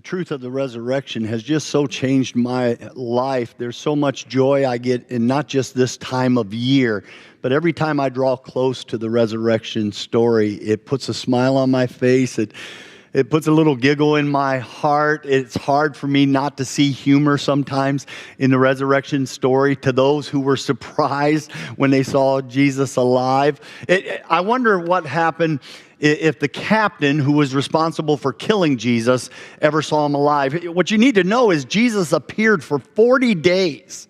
truth of the resurrection has just so changed my life. There's so much joy I get in not just this time of year, but every time I draw close to the resurrection story, it puts a smile on my face. It puts a little giggle in my heart. It's hard for me not to see humor sometimes in the resurrection story to those who were surprised when they saw Jesus alive. I wonder what happened if the captain who was responsible for killing Jesus ever saw him alive. What you need to know is Jesus appeared for 40 days.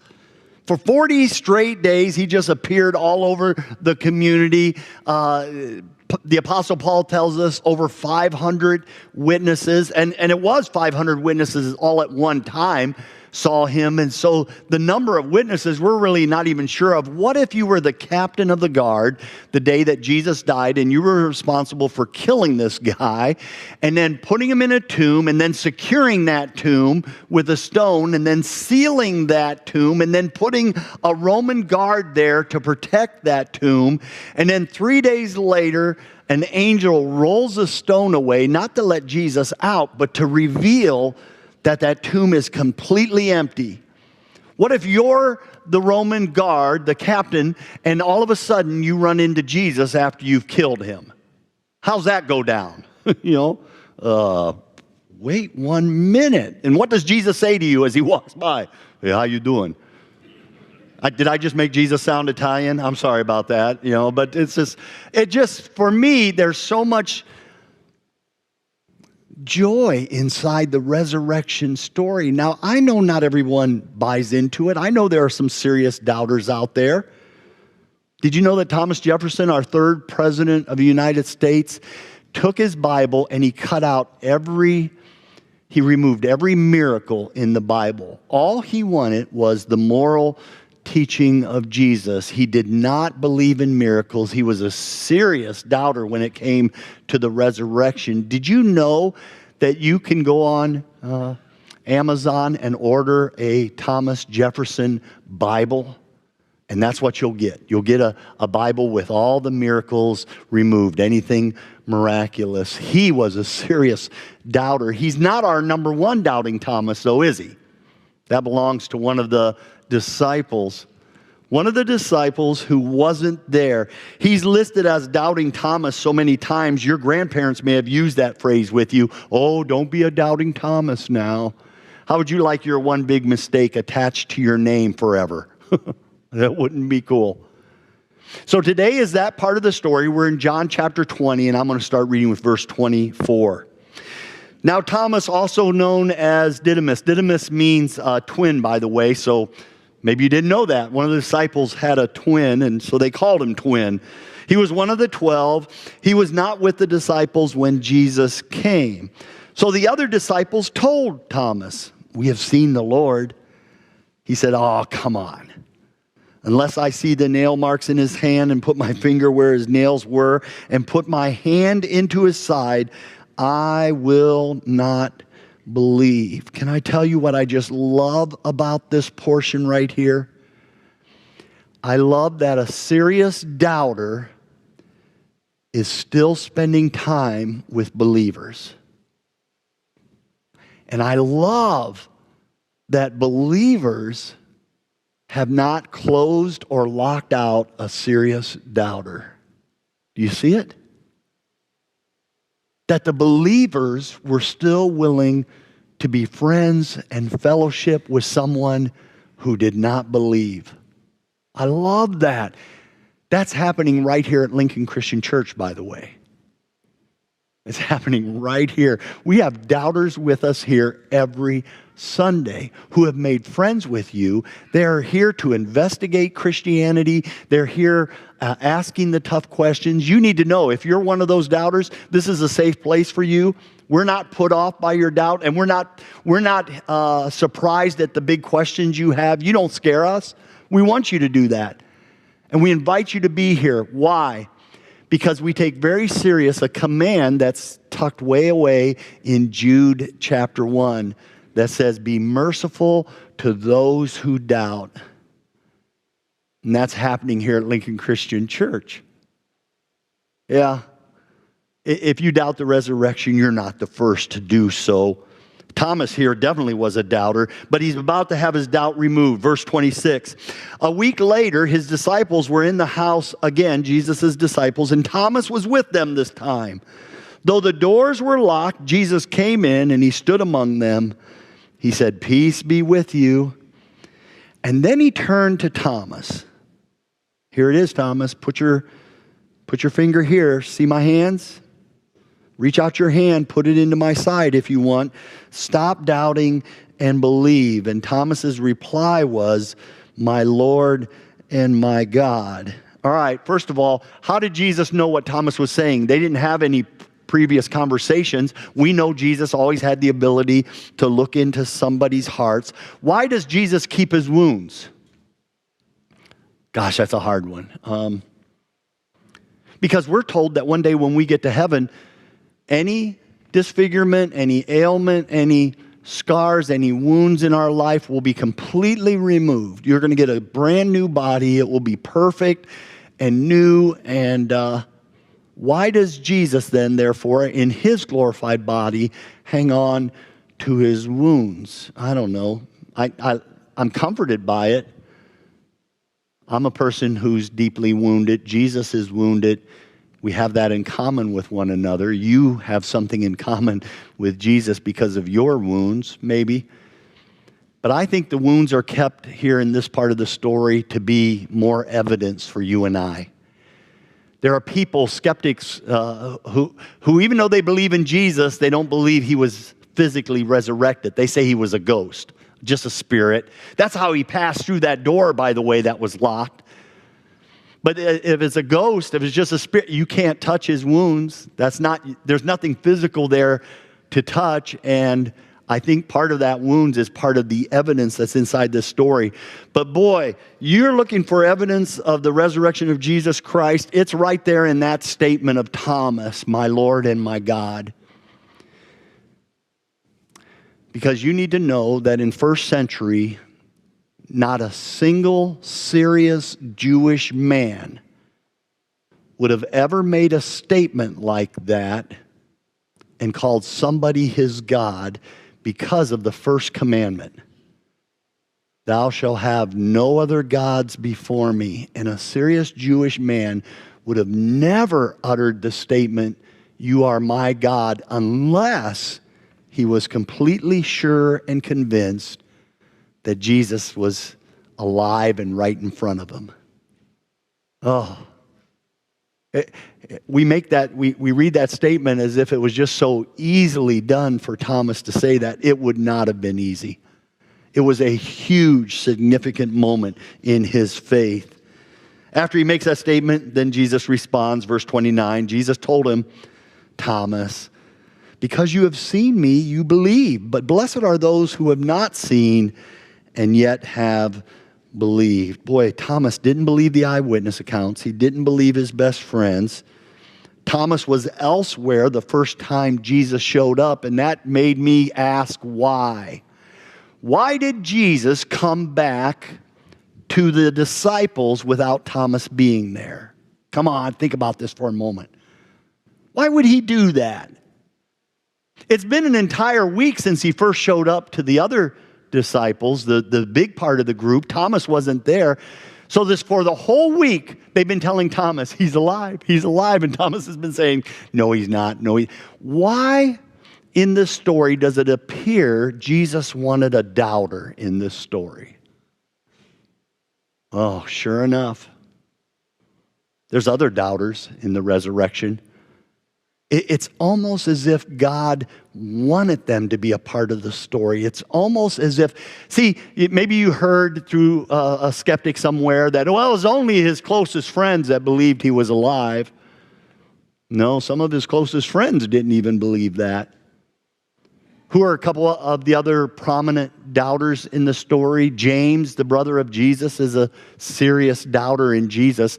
For 40 straight days, he just appeared all over the community. The Apostle Paul tells us over 500 witnesses, and it was 500 witnesses all at one time saw him. And so the number of witnesses we're really not even sure of. What if you were the captain of the guard the day that Jesus died and you were responsible for killing this guy and then putting him in a tomb and then securing that tomb with a stone and then sealing that tomb and then putting a Roman guard there to protect that tomb, and then 3 days later an angel rolls a stone away, not to let Jesus out, but to reveal that tomb is completely empty? What if you're the Roman guard, the captain, and all of a sudden you run into Jesus after you've killed him? How's that go down? Wait 1 minute. And what does Jesus say to you as he walks by? Hey, how you doing? Did I just make Jesus sound Italian? I'm sorry about that, but it just, for me, there's so much joy inside the resurrection story. Now, I know not everyone buys into it. I know there are some serious doubters out there. Did you know that Thomas Jefferson, our third president of the United States, took his Bible and he removed every miracle in the Bible. All he wanted was the moral teaching of Jesus. He did not believe in miracles. He was a serious doubter when it came to the resurrection. Did you know that you can go on Amazon and order a Thomas Jefferson Bible? And that's what you'll get. You'll get a Bible with all the miracles removed, anything miraculous. He was a serious doubter. He's not our number one doubting Thomas, though, is he? That belongs to one of the disciples. One of the disciples who wasn't there. He's listed as doubting Thomas so many times. Your grandparents may have used that phrase with you. Oh, don't be a doubting Thomas now. How would you like your one big mistake attached to your name forever? That wouldn't be cool. So today is that part of the story. We're in John chapter 20, and I'm going to start reading with verse 24. Now Thomas, also known as Didymus. Didymus means twin, by the way, so maybe you didn't know that. One of the disciples had a twin, and so they called him twin. He was one of the 12. He was not with the disciples when Jesus came. So the other disciples told Thomas, "We have seen the Lord." He said, "Oh, come on. Unless I see the nail marks in his hand and put my finger where his nails were and put my hand into his side, I will not believe." Can I tell you what I just love about this portion right here? I love that a serious doubter is still spending time with believers. And I love that believers have not closed or locked out a serious doubter. Do you see it? That the believers were still willing to be friends and fellowship with someone who did not believe. I love that. That's happening right here at Lincoln Christian Church, by the way. It's happening right here. We have doubters with us here every Sunday who have made friends with you. They're here to investigate Christianity. They're here asking the tough questions. You need to know, if you're one of those doubters, this is a safe place for you. We're not put off by your doubt, and we're not surprised at the big questions you have. You don't scare us. We want you to do that. And we invite you to be here. Why? Because we take very serious a command that's tucked way away in Jude chapter 1 that says, "Be merciful to those who doubt." And that's happening here at Lincoln Christian Church. Yeah. If you doubt the resurrection, you're not the first to do so. Thomas here definitely was a doubter, but he's about to have his doubt removed. Verse 26. A week later, his disciples were in the house again, Jesus' disciples, and Thomas was with them this time. Though the doors were locked, Jesus came in and he stood among them. He said, "Peace be with you." And then he turned to Thomas. Here it is, Thomas. Put your finger here. See my hands? Reach out your hand, put it into my side if you want. Stop doubting and believe. And Thomas's reply was, "My Lord and my God." All right, first of all, how did Jesus know what Thomas was saying? They didn't have any previous conversations. We know Jesus always had the ability to look into somebody's hearts. Why does Jesus keep his wounds? Gosh, that's a hard one. Because we're told that one day when we get to heaven, any disfigurement, any ailment, any scars, any wounds in our life will be completely removed. You're going to get a brand new body. It will be perfect and new. And why does Jesus then, therefore, in his glorified body, hang on to his wounds? I don't know. I'm comforted by it. I'm a person who's deeply wounded. Jesus is wounded. We have that in common with one another. You have something in common with Jesus because of your wounds, maybe. But I think the wounds are kept here in this part of the story to be more evidence for you and I. There are people, skeptics, who even though they believe in Jesus, they don't believe he was physically resurrected. They say he was a ghost, just a spirit. That's how he passed through that door, by the way, that was locked. But if it's a ghost, if it's just a spirit, you can't touch his wounds. There's nothing physical there to touch. And I think part of that wounds is part of the evidence that's inside this story. But boy, you're looking for evidence of the resurrection of Jesus Christ. It's right there in that statement of Thomas, "My Lord and my God." Because you need to know that in first century, not a single serious Jewish man would have ever made a statement like that and called somebody his God because of the first commandment. "Thou shalt have no other gods before me." And a serious Jewish man would have never uttered the statement, "You are my God," unless he was completely sure and convinced that Jesus was alive and right in front of him. We read that statement as if it was just so easily done for Thomas to say that. It would not have been easy. It was a huge, significant moment in his faith. After he makes that statement, then Jesus responds, verse 29. Jesus told him, "Thomas, because you have seen me, you believe. But blessed are those who have not seen and yet have believed." Boy, Thomas didn't believe the eyewitness accounts. He didn't believe his best friends. Thomas was elsewhere the first time Jesus showed up, and that made me ask why. Why did Jesus come back to the disciples without Thomas being there? Come on, think about this for a moment. Why would he do that? It's been an entire week since he first showed up to the other disciples, the big part of the group. Thomas wasn't there. So for the whole week, they've been telling Thomas, "He's alive, he's alive." And Thomas has been saying, "No, he's not. No, Why in this story does it appear Jesus wanted a doubter in this story? Oh, sure enough, there's other doubters in the resurrection. It's almost as if God wanted them to be a part of the story. It's almost as if, maybe you heard through a skeptic somewhere that, well, it was only his closest friends that believed he was alive. No, some of his closest friends didn't even believe that. Who are a couple of the other prominent doubters in the story? James, the brother of Jesus, is a serious doubter in Jesus.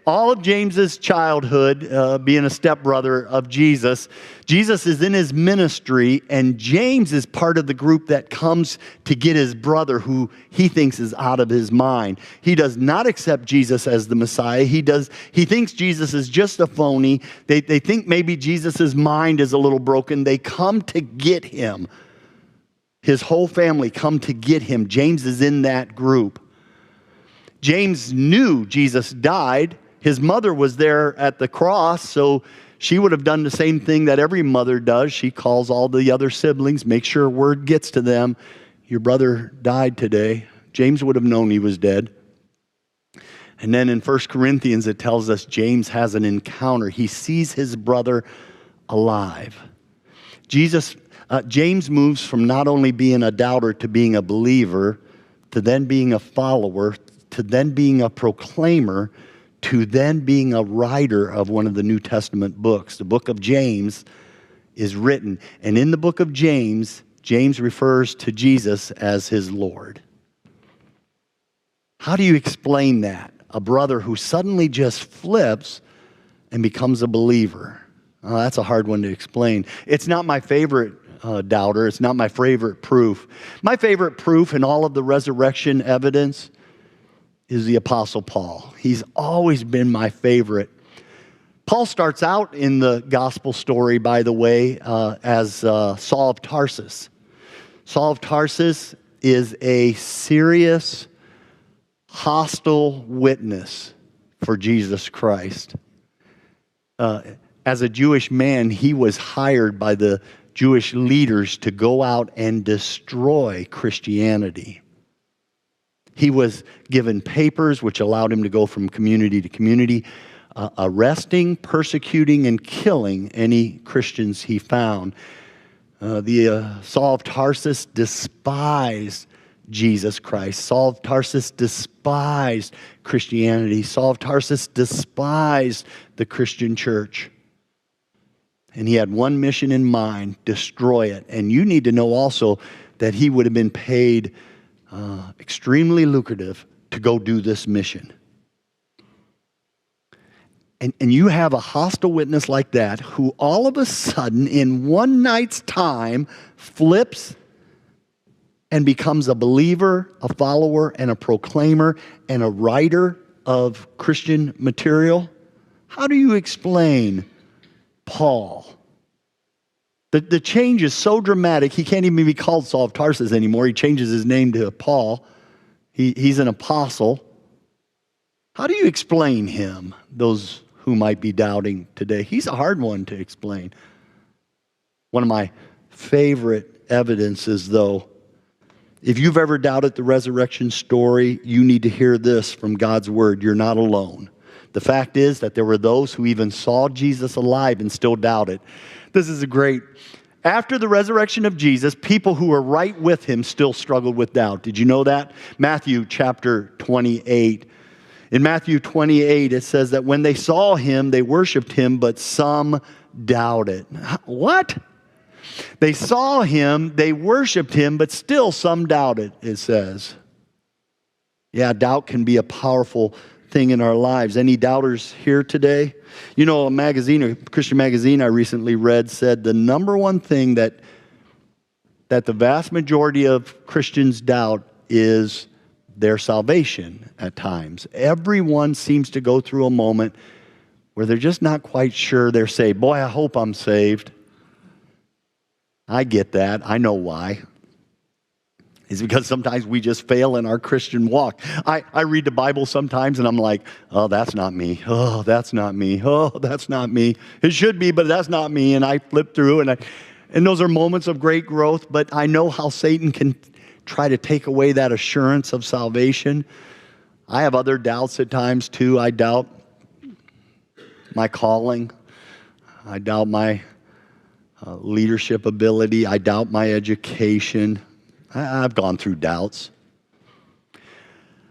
All of James's childhood, being a stepbrother of Jesus, Jesus is in his ministry, and James is part of the group that comes to get his brother who he thinks is out of his mind. He does not accept Jesus as the Messiah. He thinks Jesus is just a phony. They think maybe Jesus' mind is a little broken. They come to get him. His whole family come to get him. James is in that group. James knew Jesus died. His mother was there at the cross, so she would have done the same thing that every mother does. She calls all the other siblings, make sure word gets to them. Your brother died today. James would have known he was dead. And then in 1 Corinthians, it tells us James has an encounter. He sees his brother alive. James moves from not only being a doubter to being a believer, to then being a follower, to then being a proclaimer, to then being a writer of one of the New Testament books. The book of James is written. And in the book of James, James refers to Jesus as his Lord. How do you explain that? A brother who suddenly just flips and becomes a believer. That's a hard one to explain. It's not my favorite doubter. It's not my favorite proof. My favorite proof in all of the resurrection evidence is the Apostle Paul. He's always been my favorite. Paul starts out in the gospel story, by the way, as Saul of Tarsus. Saul of Tarsus is a serious, hostile witness for Jesus Christ. As a Jewish man, he was hired by the Jewish leaders to go out and destroy Christianity. He was given papers which allowed him to go from community to community, arresting, persecuting, and killing any Christians he found. Saul of Tarsus despised Jesus Christ. Saul of Tarsus despised Christianity. Saul of Tarsus despised the Christian church. And he had one mission in mind: destroy it. And you need to know also that he would have been paid extremely lucrative to go do this mission. And you have a hostile witness like that who all of a sudden in one night's time flips and becomes a believer, a follower, and a proclaimer, and a writer of Christian material. How do you explain Paul? The change is so dramatic, he can't even be called Saul of Tarsus anymore. He changes his name to Paul. He's an apostle. How do you explain him, those who might be doubting today? He's a hard one to explain. One of my favorite evidences, though, if you've ever doubted the resurrection story, you need to hear this from God's word. You're not alone. The fact is that there were those who even saw Jesus alive and still doubted. This is after the resurrection of Jesus, people who were right with him still struggled with doubt. Did you know that? Matthew chapter 28. In Matthew 28, it says that when they saw him, they worshiped him, but some doubted. What? They saw him, they worshiped him, but still some doubted, it says. Yeah, doubt can be a powerful thing in our lives. Any doubters here today? You know, a Christian magazine I recently read said the number one thing that the vast majority of Christians doubt is their salvation at times. Everyone seems to go through a moment where they're just not quite sure they're saved. Boy, I hope I'm saved. I get that. I know why. It's because sometimes we just fail in our Christian walk. I read the Bible sometimes and I'm like, oh, that's not me. Oh, that's not me. Oh, that's not me. It should be, but that's not me. And I flip through and those are moments of great growth, but I know how Satan can try to take away that assurance of salvation. I have other doubts at times too. I doubt my calling. I doubt my leadership ability. I doubt my education. I've gone through doubts.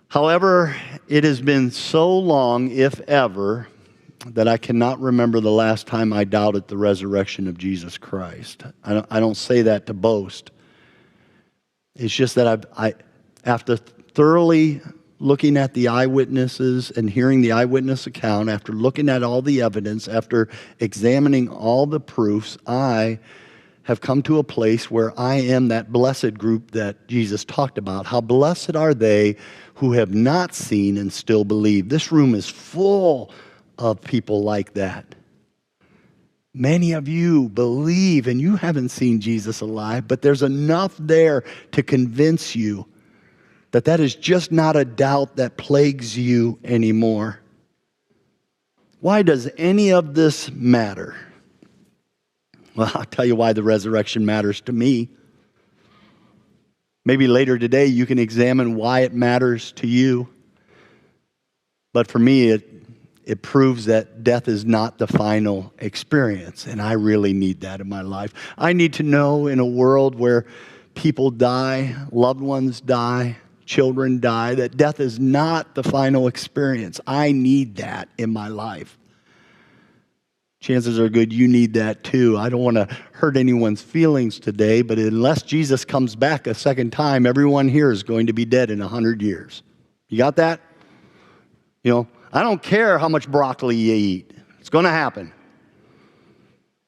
However, it has been so long, if ever, that I cannot remember the last time I doubted the resurrection of Jesus Christ. I don't say that to boast. It's just that after thoroughly looking at the eyewitnesses and hearing the eyewitness account, after looking at all the evidence, after examining all the proofs, I have come to a place where I am that blessed group that Jesus talked about. How blessed are they who have not seen and still believe. This room is full of people like that. Many of you believe and you haven't seen Jesus alive, but there's enough there to convince you that that is just not a doubt that plagues you anymore. Why does any of this matter? Well, I'll tell you why the resurrection matters to me. Maybe later today you can examine why it matters to you. But for me, it proves that death is not the final experience, and I really need that in my life. I need to know in a world where people die, loved ones die, children die, that death is not the final experience. I need that in my life. Chances are good you need that too. I don't want to hurt anyone's feelings today, but unless Jesus comes back a second time, everyone here is going to be dead in 100 years. You got that? I don't care how much broccoli you eat. It's going to happen.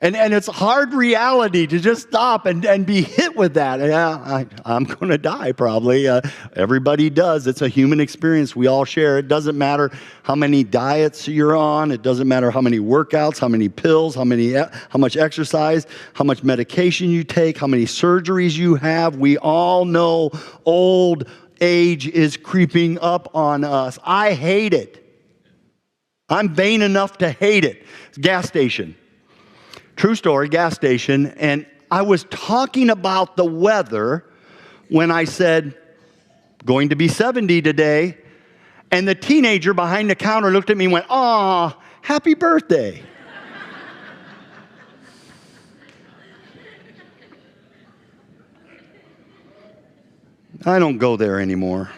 And it's a hard reality to just stop and be hit with that. Yeah, I'm going to die probably. Everybody does. It's a human experience. We all share. It doesn't matter how many diets you're on. It doesn't matter how many workouts, how many pills, how much exercise, how much medication you take, how many surgeries you have. We all know old age is creeping up on us. I hate it. I'm vain enough to hate it. Gas station. True story, gas station. And I was talking about the weather when I said, going to be 70 today. And the teenager behind the counter looked at me and went, "Aw, happy birthday." I don't go there anymore.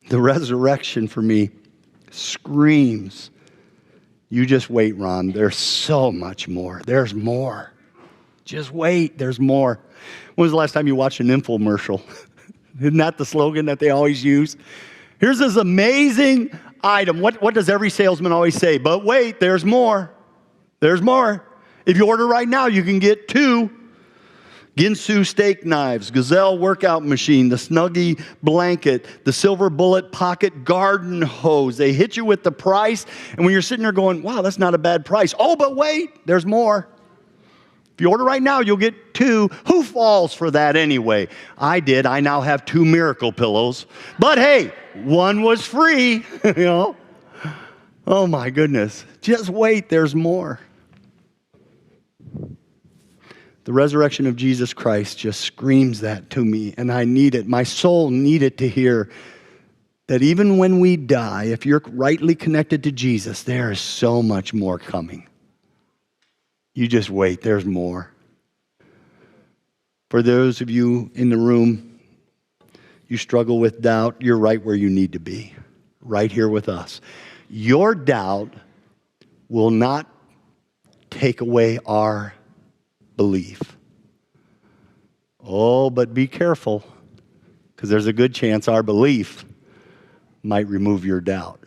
The resurrection for me screams, you just wait, Ron. There's so much more. There's more. Just wait. There's more. When was the last time you watched an infomercial? Isn't that the slogan that they always use? Here's this amazing item. What does every salesman always say? But wait, there's more. There's more. If you order right now, you can get 2 Ginsu steak knives, Gazelle workout machine, the Snuggie blanket, the Silver Bullet pocket garden hose. They hit you with the price, and when you're sitting there going, wow, that's not a bad price. Oh, but wait, there's more. If you order right now, you'll get 2. Who falls for that anyway? I did. I now have 2 miracle pillows. But hey, 1 was free, Oh my goodness. Just wait, there's more. The resurrection of Jesus Christ just screams that to me, and I need it. My soul needed to hear that even when we die, if you're rightly connected to Jesus, there is so much more coming. You just wait, there's more. For those of you in the room, you struggle with doubt, you're right where you need to be, right here with us. Your doubt will not take away our belief. Oh, but be careful, because there's a good chance our belief might remove your doubt.